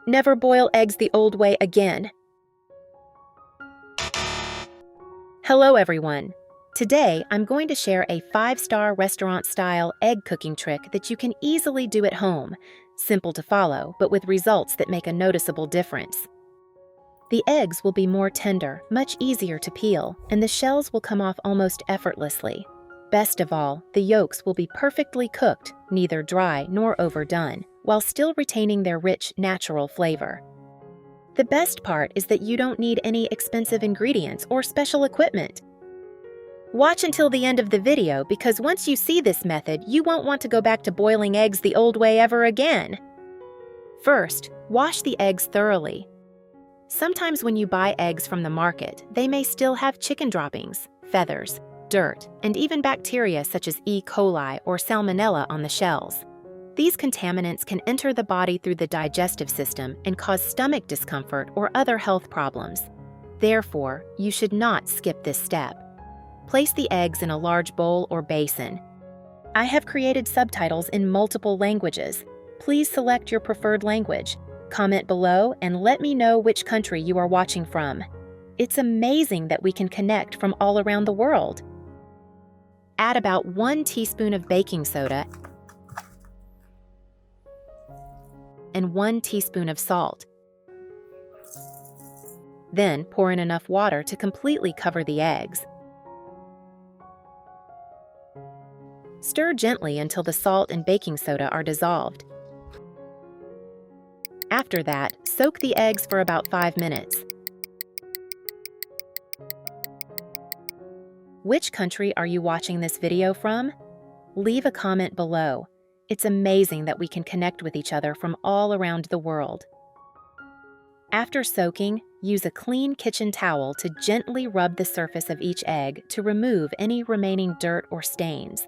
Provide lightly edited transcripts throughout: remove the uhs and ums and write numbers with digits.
Never boil eggs the old way again. Hello everyone. Today I'm going to share a 5-star restaurant-style egg cooking trick that you can easily do at home. Simple to follow, but with results that make a noticeable difference. The eggs will be more tender, much easier to peel, and the shells will come off almost effortlessly. Best of all, the yolks will be perfectly cooked, neither dry nor overdone, while still retaining their rich, natural flavor. The best part is that you don't need any expensive ingredients or special equipment. Watch until the end of the video because once you see this method, you won't want to go back to boiling eggs the old way ever again. First, wash the eggs thoroughly. Sometimes when you buy eggs from the market, they may still have chicken droppings, feathers, dirt, and even bacteria such as E. coli or salmonella on the shells. These contaminants can enter the body through the digestive system and cause stomach discomfort or other health problems. Therefore, you should not skip this step. Place the eggs in a large bowl or basin. I have created subtitles in multiple languages. Please select your preferred language. Comment below and let me know which country you are watching from. It's amazing that we can connect from all around the world. Add about 1 teaspoon of baking soda and 1 teaspoon of salt. Then pour in enough water to completely cover the eggs. Stir gently until the salt and baking soda are dissolved. After that, soak the eggs for about 5 minutes. Which country are you watching this video from? Leave a comment below. It's amazing that we can connect with each other from all around the world. After soaking, use a clean kitchen towel to gently rub the surface of each egg to remove any remaining dirt or stains.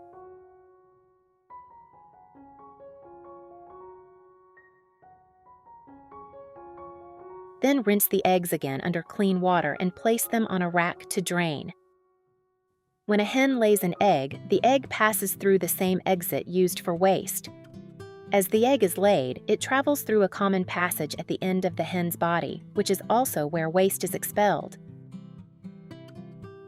Then rinse the eggs again under clean water and place them on a rack to drain. When a hen lays an egg, the egg passes through the same exit used for waste. As the egg is laid, it travels through a common passage at the end of the hen's body, which is also where waste is expelled.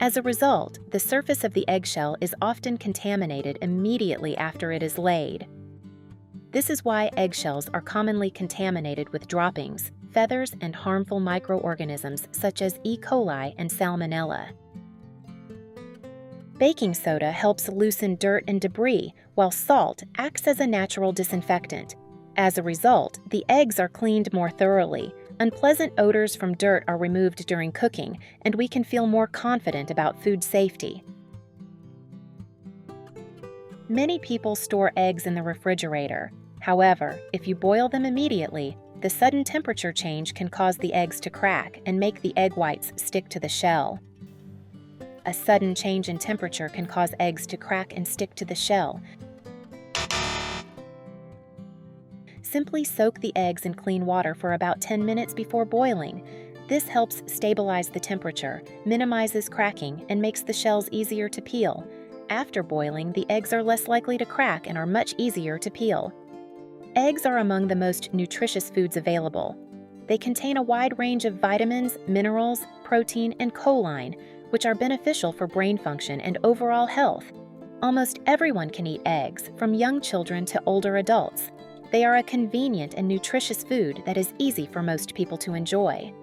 As a result, the surface of the eggshell is often contaminated immediately after it is laid. This is why eggshells are commonly contaminated with droppings, feathers, and harmful microorganisms such as E. coli and salmonella. Baking soda helps loosen dirt and debris, while salt acts as a natural disinfectant. As a result, the eggs are cleaned more thoroughly, unpleasant odors from dirt are removed during cooking, and we can feel more confident about food safety. Many people store eggs in the refrigerator. However, if you boil them immediately, the sudden temperature change can cause the eggs to crack and make the egg whites stick to the shell. A sudden change in temperature can cause eggs to crack and stick to the shell. Simply soak the eggs in clean water for about 10 minutes before boiling. This helps stabilize the temperature, minimizes cracking, and makes the shells easier to peel. After boiling, the eggs are less likely to crack and are much easier to peel. Eggs are among the most nutritious foods available. They contain a wide range of vitamins, minerals, protein, and choline, which are beneficial for brain function and overall health. Almost everyone can eat eggs, from young children to older adults. They are a convenient and nutritious food that is easy for most people to enjoy.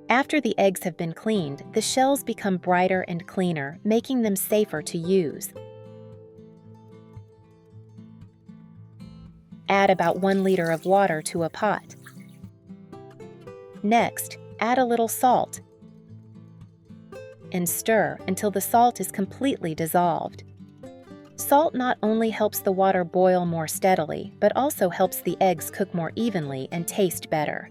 After the eggs have been cleaned, the shells become brighter and cleaner, making them safer to use. Add about 1 liter of water to a pot. Next, add a little salt and stir until the salt is completely dissolved. Salt not only helps the water boil more steadily, but also helps the eggs cook more evenly and taste better.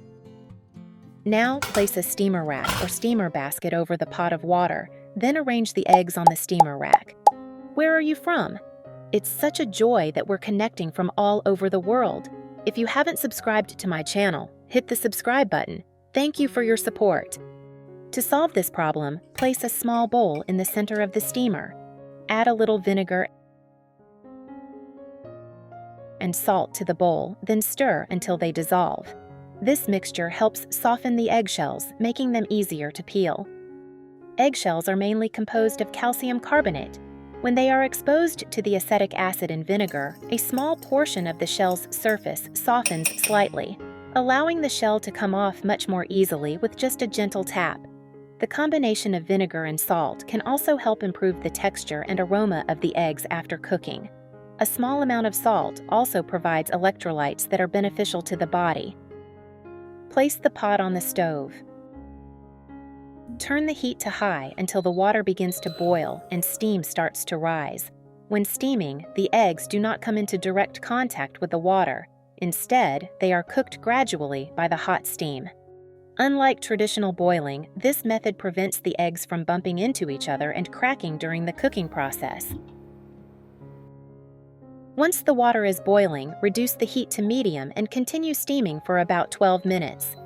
Now place a steamer rack or steamer basket over the pot of water, then arrange the eggs on the steamer rack. Where are you from? It's such a joy that we're connecting from all over the world. If you haven't subscribed to my channel, hit the subscribe button. Thank you for your support. To solve this problem, place a small bowl in the center of the steamer. Add a little vinegar and salt to the bowl, then stir until they dissolve. This mixture helps soften the eggshells, making them easier to peel. Eggshells are mainly composed of calcium carbonate. When they are exposed to the acetic acid in vinegar, a small portion of the shell's surface softens slightly, allowing the shell to come off much more easily with just a gentle tap. The combination of vinegar and salt can also help improve the texture and aroma of the eggs after cooking. A small amount of salt also provides electrolytes that are beneficial to the body. Place the pot on the stove. Turn the heat to high until the water begins to boil and steam starts to rise. When steaming, the eggs do not come into direct contact with the water. Instead, they are cooked gradually by the hot steam. Unlike traditional boiling, this method prevents the eggs from bumping into each other and cracking during the cooking process. Once the water is boiling, reduce the heat to medium and continue steaming for about 12 minutes.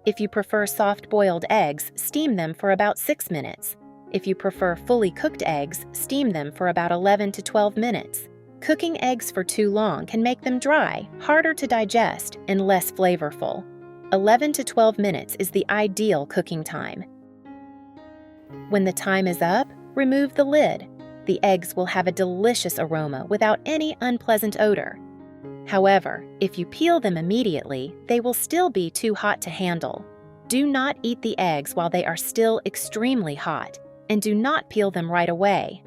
If you prefer soft-boiled eggs, steam them for about 6 minutes. If you prefer fully cooked eggs, steam them for about 11 to 12 minutes. Cooking eggs for too long can make them dry, harder to digest, and less flavorful. 11 to 12 minutes is the ideal cooking time. When the time is up, remove the lid. The eggs will have a delicious aroma without any unpleasant odor. However, if you peel them immediately, they will still be too hot to handle. Do not eat the eggs while they are still extremely hot, and do not peel them right away.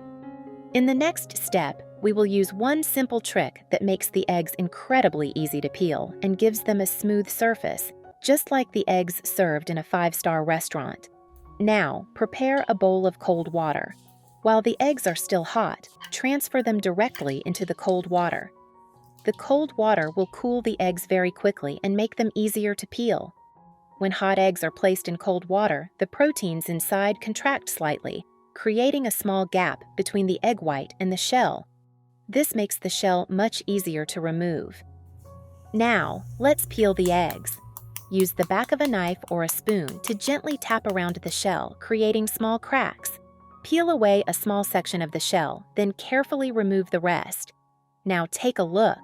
In the next step, we will use one simple trick that makes the eggs incredibly easy to peel and gives them a smooth surface, just like the eggs served in a 5-star restaurant. Now, prepare a bowl of cold water. While the eggs are still hot, transfer them directly into the cold water. The cold water will cool the eggs very quickly and make them easier to peel. When hot eggs are placed in cold water, the proteins inside contract slightly, creating a small gap between the egg white and the shell. This makes the shell much easier to remove. Now, let's peel the eggs. Use the back of a knife or a spoon to gently tap around the shell, creating small cracks. Peel away a small section of the shell, then carefully remove the rest. Now take a look.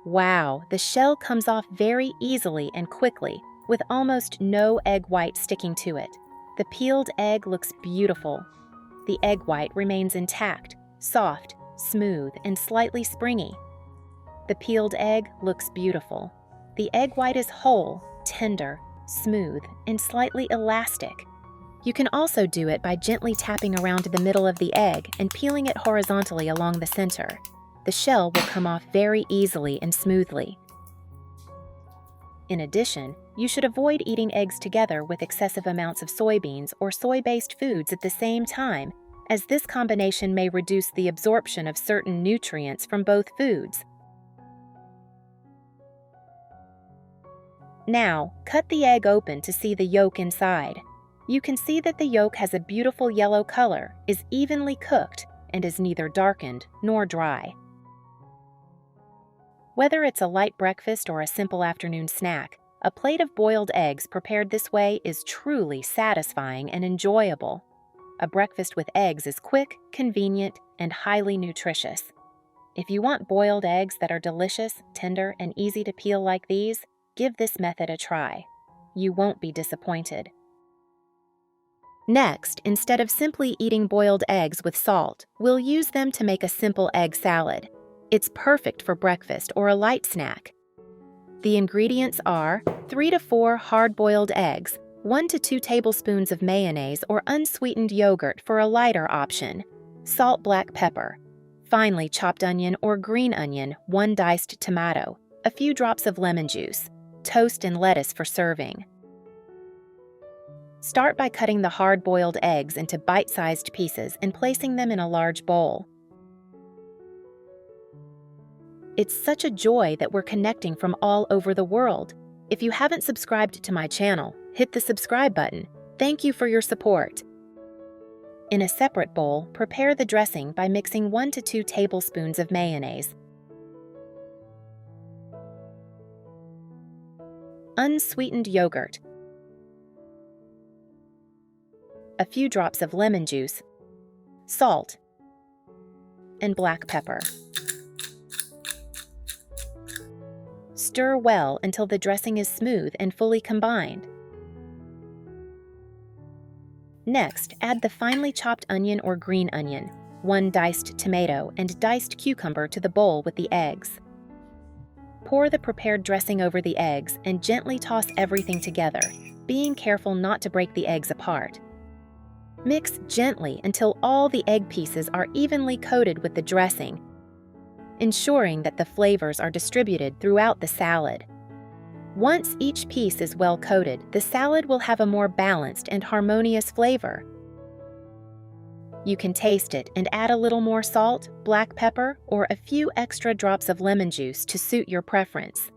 Wow, the shell comes off very easily and quickly, with almost no egg white sticking to it. The peeled egg looks beautiful. The egg white remains intact, soft, smooth, and slightly springy. The peeled egg looks beautiful. The egg white is whole, tender, smooth, and slightly elastic. You can also do it by gently tapping around the middle of the egg and peeling it horizontally along the center. The shell will come off very easily and smoothly. In addition, you should avoid eating eggs together with excessive amounts of soybeans or soy-based foods at the same time, as this combination may reduce the absorption of certain nutrients from both foods. Now, cut the egg open to see the yolk inside. You can see that the yolk has a beautiful yellow color, is evenly cooked, and is neither darkened nor dry. Whether it's a light breakfast or a simple afternoon snack, a plate of boiled eggs prepared this way is truly satisfying and enjoyable. A breakfast with eggs is quick, convenient, and highly nutritious. If you want boiled eggs that are delicious, tender, and easy to peel like these, give this method a try. You won't be disappointed. Next, instead of simply eating boiled eggs with salt, we'll use them to make a simple egg salad. It's perfect for breakfast or a light snack. The ingredients are 3 to 4 hard-boiled eggs, 1 to 2 tablespoons of mayonnaise or unsweetened yogurt for a lighter option, salt, black pepper, finely chopped onion or green onion, 1 diced tomato, a few drops of lemon juice, toast and lettuce for serving. Start by cutting the hard-boiled eggs into bite-sized pieces and placing them in a large bowl. It's such a joy that we're connecting from all over the world. If you haven't subscribed to my channel, hit the subscribe button. Thank you for your support. In a separate bowl, prepare the dressing by mixing 1 to 2 tablespoons of mayonnaise, unsweetened yogurt, a few drops of lemon juice, salt, and black pepper. Stir well until the dressing is smooth and fully combined. Next, add the finely chopped onion or green onion, 1 diced tomato, and diced cucumber to the bowl with the eggs. Pour the prepared dressing over the eggs and gently toss everything together, being careful not to break the eggs apart. Mix gently until all the egg pieces are evenly coated with the dressing, ensuring that the flavors are distributed throughout the salad. Once each piece is well coated, the salad will have a more balanced and harmonious flavor. You can taste it and add a little more salt, black pepper, or a few extra drops of lemon juice to suit your preference.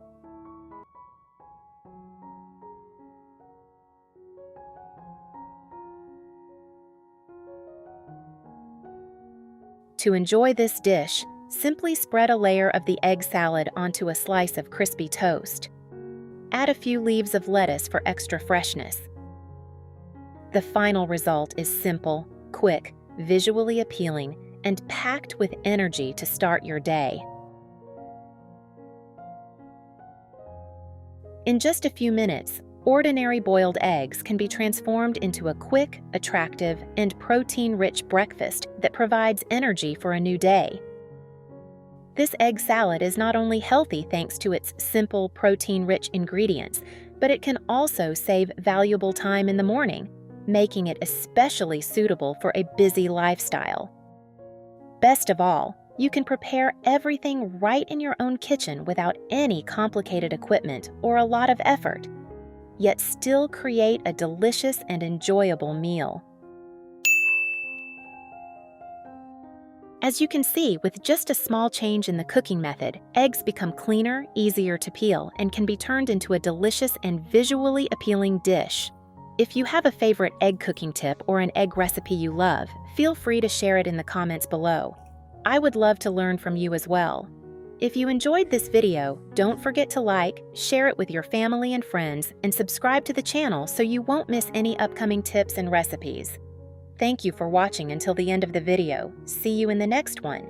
To enjoy this dish, simply spread a layer of the egg salad onto a slice of crispy toast. Add a few leaves of lettuce for extra freshness. The final result is simple, quick, visually appealing, and packed with energy to start your day. In just a few minutes, ordinary boiled eggs can be transformed into a quick, attractive, and protein-rich breakfast that provides energy for a new day. This egg salad is not only healthy thanks to its simple, protein-rich ingredients, but it can also save valuable time in the morning, making it especially suitable for a busy lifestyle. Best of all, you can prepare everything right in your own kitchen without any complicated equipment or a lot of effort, yet still create a delicious and enjoyable meal. As you can see, with just a small change in the cooking method, eggs become cleaner, easier to peel, and can be turned into a delicious and visually appealing dish. If you have a favorite egg cooking tip or an egg recipe you love, feel free to share it in the comments below. I would love to learn from you as well. If you enjoyed this video, don't forget to like, share it with your family and friends, and subscribe to the channel so you won't miss any upcoming tips and recipes. Thank you for watching until the end of the video. See you in the next one.